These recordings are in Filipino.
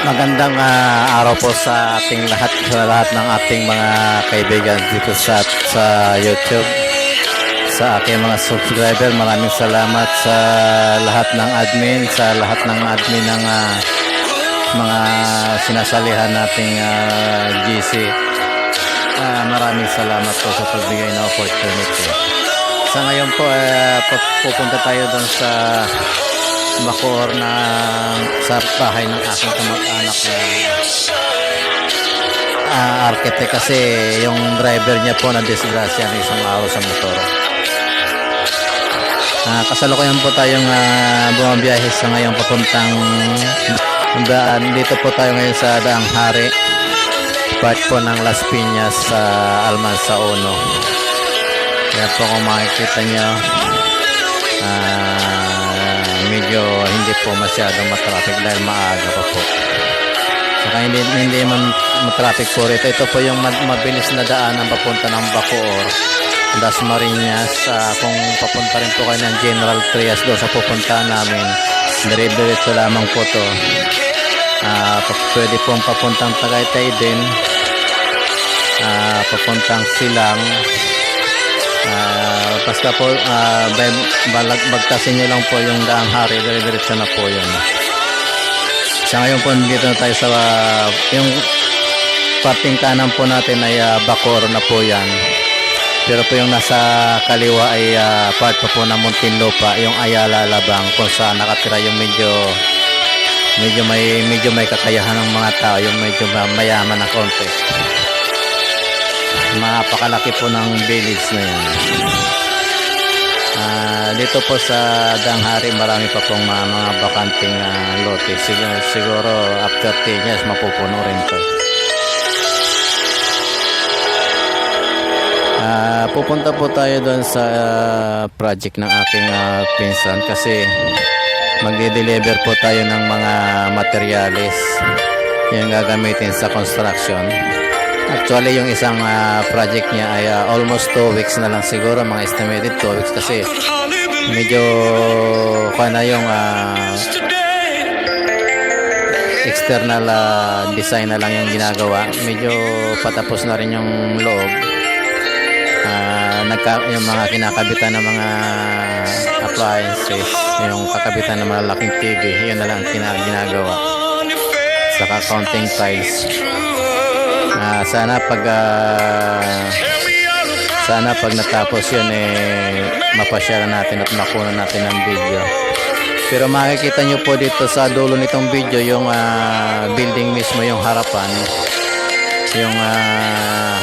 Magandang araw po sa ating lahat, sa lahat ng ating mga kaibigan dito sa YouTube, sa aking mga subscriber. Maraming salamat sa lahat ng admin, sa lahat ng admin ng mga sinasalihan nating GC. Maraming salamat po sa pagbigay ng opportunity. Sa ngayon po, pupunta tayo doon sa Bacoor na sa bahay ng aking kamag-anak na architect, kasi yung driver niya po na disgrasya ng isang araw sa motor. Kasalukuyan po tayong bumabiyahe sa ngayon papuntang dito po tayo ngayon sa Daang Hari, part po ng Las Piñas sa Almansa 1. Yan po, kung makikita nyo, medyo hindi po masyadong matraffic dahil maaga pa po. Saka hindi man matraffic po rito. Ito po yung mabilis na daan ang papunta ng Bacoor, Dasmariñas. Kung papunta rin po kayo ng General Trias doon sa pupuntahan namin, dire-diretso lamang po to. Pwede pong papuntang Tagaytay din, papuntang Silang. Basta po bagtasin nyo lang po yung Daang Hari, dire-diretso na po yun. Sa ngayon po dito na tayo sa yung parting kanan po natin ay Bacoor na po yan, pero po yung nasa kaliwa ay part po ng Muntinlupa, yung Ayala Labang, kung saan nakatira yung medyo may kakayahan ng mga tao, yung medyo mayaman na konti. Mapakalaki po ng village na yan. Dito po sa Daang Hari, marami pa pong mga bakanting lote. Siguro after 10 years mapupuno rin to. Pupunta po tayo doon sa project ng aking pinsan, kasi magde-deliver po tayo ng mga materyales yung gagamitin sa construction. Actually, yung isang project niya ay almost 2 weeks na lang siguro, mga estimated 2 weeks, kasi medyo yung external design na lang yung ginagawa. Medyo patapos na rin yung loob. Yung mga kinakabitan ng mga appliances, yung kakabitan ng malalaking TV, yun na lang ginagawa. Saka counting tiles. Sana pag natapos yun, mapashare natin at makuha natin ng video. Pero makikita nyo po dito sa dulo nitong video yung building mismo, yung harapan, yung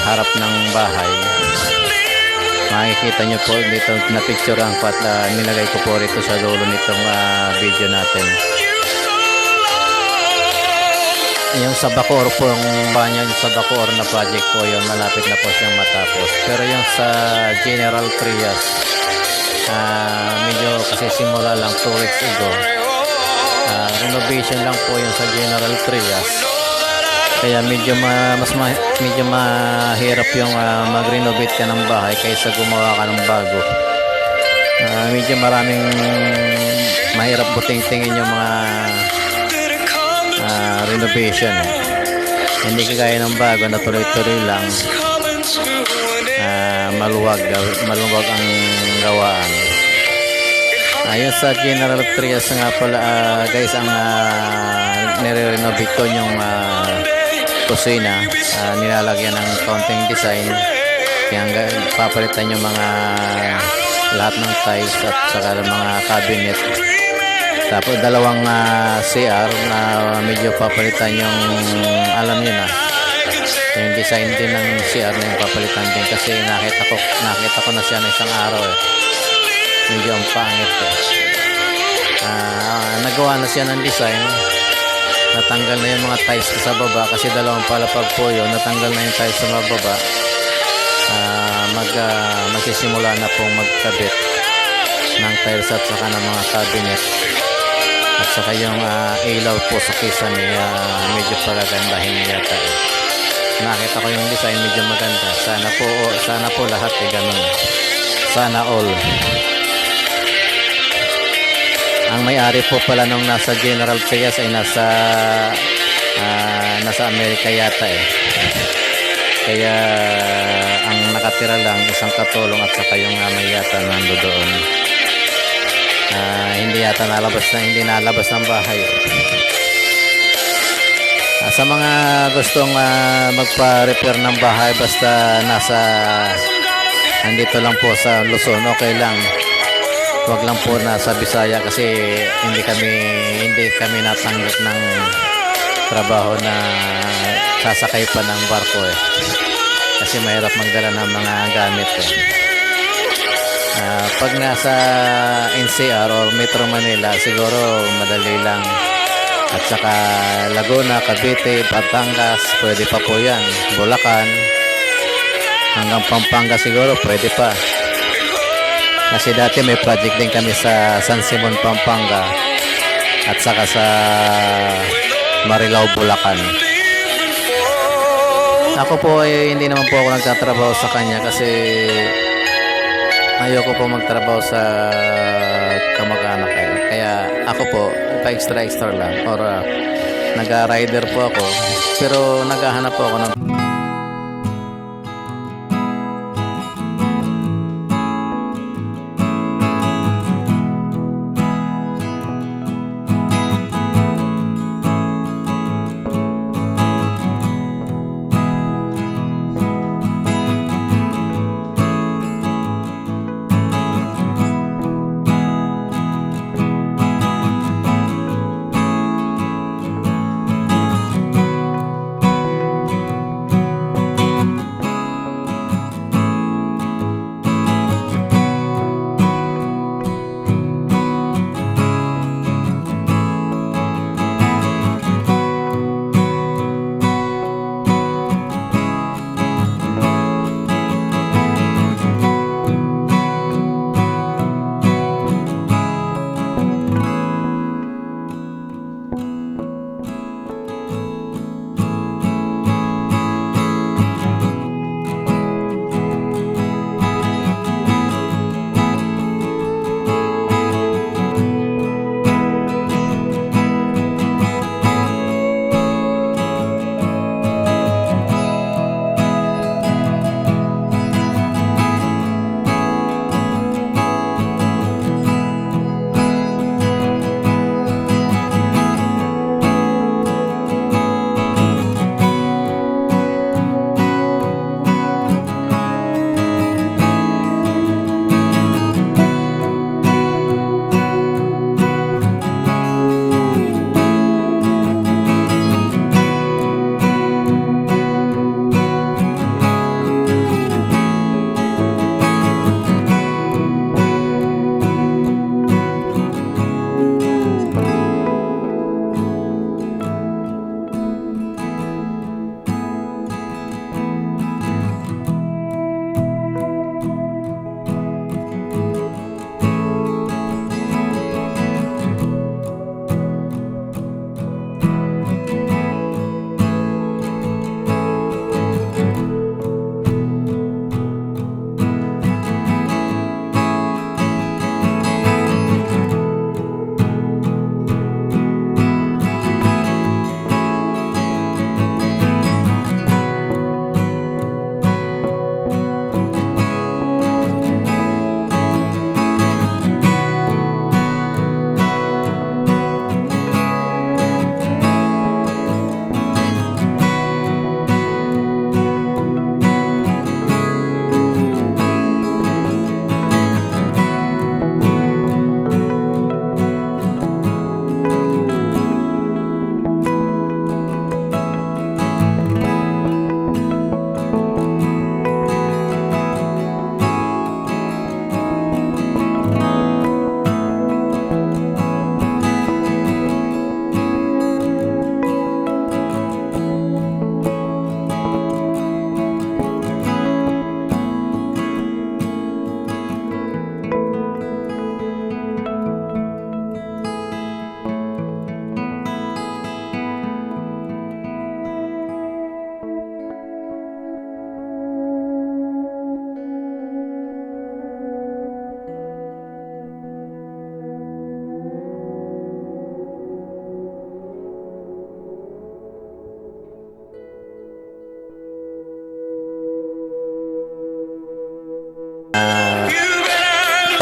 harap ng bahay. Makikita nyo po dito na picture ang nilagay ko po rito sa dulo nitong video natin. Yung sa Bacoor po, yung banyan sa Bacoor na project po yun, malapit na po siyang matapos. Pero yung sa General Trias, medyo kasi simula lang 2 weeks ago. Renovation lang po yung sa General Trias, kaya medyo mahirap yung mag-renovate ka ng bahay kaysa gumawa ka ng bago. Medyo maraming mahirap buting-tingin yung mga renovation. Hindi kagaya ng bago na tuloy-tuloy lang, maluwag ang gawaan. Ayun sa General Trias nga pala, guys, ang nire-renovate ko yung kusina, nilalagyan ng counting design, kaya papalitan yung mga lahat ng tiles at saka mga cabinet. Tapos dalawang CR na medyo papalitan yung, alam nyo na, yung design din ng CR na yung papalitan din, kasi nakita ko na siya na isang araw medyo ang pangit nagawa na siya ng design, natanggal na yung mga tiles sa baba, kasi dalawang palapag po yun, natanggal na yung tiles sa baba. Magsisimula na pong magkabit ng tiles at saka ng mga cabinet. At saka yung ilaw po sa kisame, medyo pagagandahin yata. Nakita ko yung design, medyo maganda. Sana po lahat ganun. Sana all. Ang may-ari po pala nung nasa General Trias ay nasa Nasa Amerika yata eh. Kaya ang nakatira lang isang katulong at saka yung may yata nando doon. Hindi yata hindi nalabas ng bahay. Sa mga gustong magpa-repair ng bahay basta nandito lang po sa Luzon, okay lang. Wag lang po na sa Bisaya kasi hindi kami natanggap ng trabaho na sasakay pa ng barko eh. Kasi mahirap magdala ng mga gamit eh. Pag nasa NCR or Metro Manila, siguro madali lang. At saka Laguna, Cavite, Batangas, pwede pa po yan. Bulacan, hanggang Pampanga siguro, pwede pa. Kasi dati may project din kami sa San Simon, Pampanga. At saka sa Marilao, Bulacan. Ako po ay hindi naman po ako nagtatrabaho sa kanya kasi ayoko po magtrabaho sa kamag-anak eh. Kaya ako po pa-extra lang or nag-rider po ako pero naghahanap po ako ng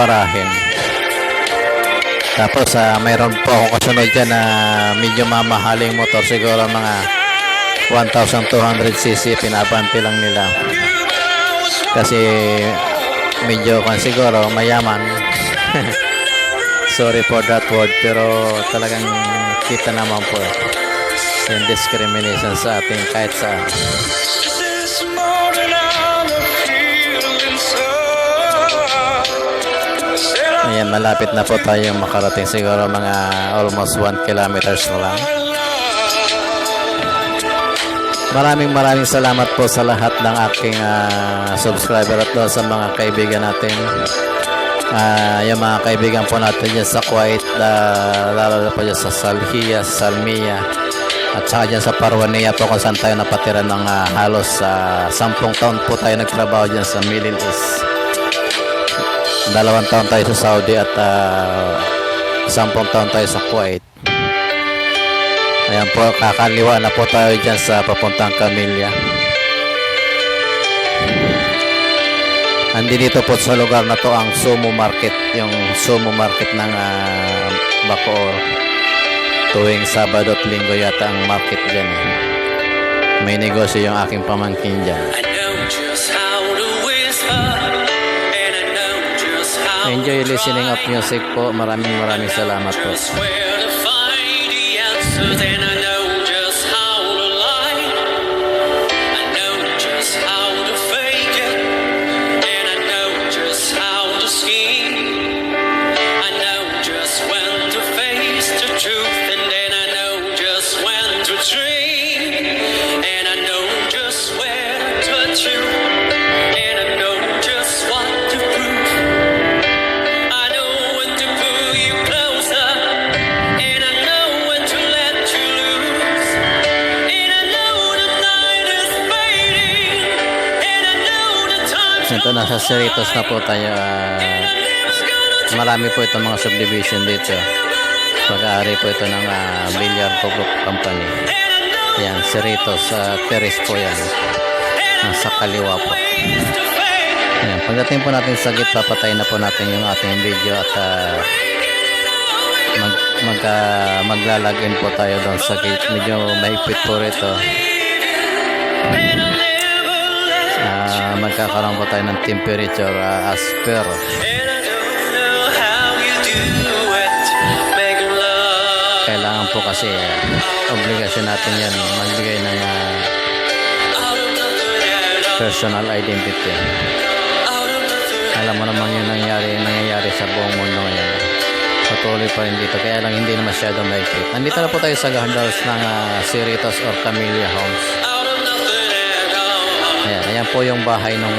parahin. Tapos mayroon po ako kasunod dyan na medyo mamahaling motor, siguro mga 1,200cc, pinabante lang nila. Kasi medyo siguro mayaman. Sorry for that word, pero talagang kita naman po yung discrimination sa ating kahit saan. Ayan, malapit na po tayong makarating, siguro mga almost 1 kilometers na lang. Maraming salamat po sa lahat ng aking subscriber at sa mga kaibigan natin. Yung mga kaibigan po natin dyan sa Kuwait, lalo na po dyan sa Salhiya, Salmiya, at saka dyan sa Parwania po kung saan tayo napatira ng halos 10 taon po tayo nagtrabaho dyan sa Middle East. 2 taon tayo sa Saudi at 10 taon tayo sa Kuwait. Ayan po, kakaliwa na po tayo dyan sa papuntang Camellia. Andi dito po sa lugar na to ang Sumo Market, yung Sumo Market ng Bacoor. Tuwing Sabado at Linggo yata ang market dyan. May negosyo yung aking pamangkin dyan. Enjoy listening of music po. Maraming salamat po. Ito, nasa Cerritos na po tayo. Marami po itong mga subdivision dito. Pag-aari po ito ng Villarco Group Company. Yan, Cerritos Terrace po yan. Nasa kaliwa po. Yan, pagdating po natin sa gate, papatayin na po natin yung ating video at maglalagin po tayo doon sa gate. Medyo mahigpit po rito. Magkakaroon po tayo ng temperature as per kailangan po kasi obligasyon natin yan magbigay ng personal identity. Alam mo naman yung nangyayari sa buong mundo ngayon. Patuloy pa rin dito, kaya lang hindi na masyado mahigpit. Nandito na po tayo sa Gandals ng Cerritos or Camellia Homes. Ayan po yung bahay nung